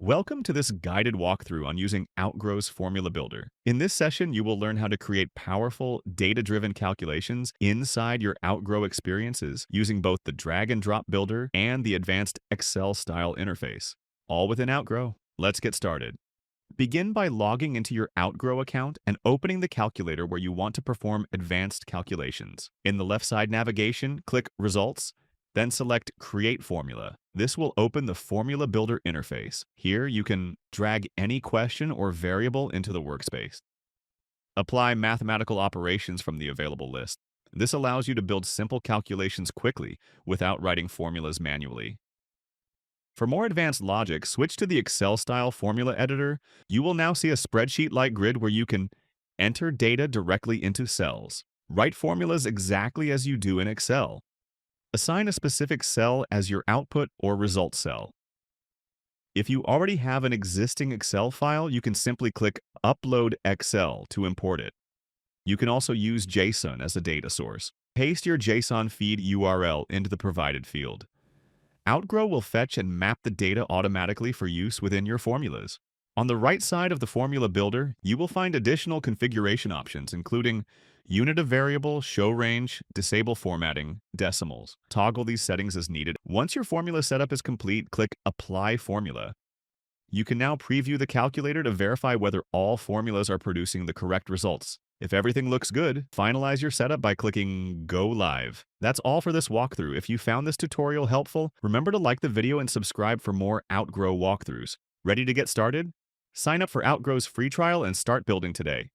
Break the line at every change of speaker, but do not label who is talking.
Welcome to this guided walkthrough on using Outgrow's Formula Builder. In this session, you will learn how to create powerful, data-driven calculations inside your Outgrow experiences using both the drag-and-drop builder and the advanced Excel-style interface, all within Outgrow. Let's get started. Begin by logging into your Outgrow account and opening the calculator where you want to perform advanced calculations. In the left side navigation, click Results, then select Create Formula. This will open the Formula Builder interface. Here, you can drag any question or variable into the workspace. Apply mathematical operations from the available list. This allows you to build simple calculations quickly without writing formulas manually. For more advanced logic, switch to the Excel-style formula editor. You will now see a spreadsheet-like grid where you can enter data directly into cells. Write formulas exactly as you do in Excel. Assign a specific cell as your output or result cell. If you already have an existing Excel file, you can simply click Upload Excel to import it. You can also use JSON as a data source. Paste your JSON feed URL into the provided field. Outgrow will fetch and map the data automatically for use within your formulas. On the right side of the Formula Builder, you will find additional configuration options, including unit of variable, show range, disable formatting, decimals. Toggle these settings as needed. Once your formula setup is complete, click Apply Formula. You can now preview the calculator to verify whether all formulas are producing the correct results. If everything looks good, finalize your setup by clicking Go Live. That's all for this walkthrough. If you found this tutorial helpful, remember to like the video and subscribe for more Outgrow walkthroughs. Ready to get started? Sign up for Outgrow's free trial and start building today.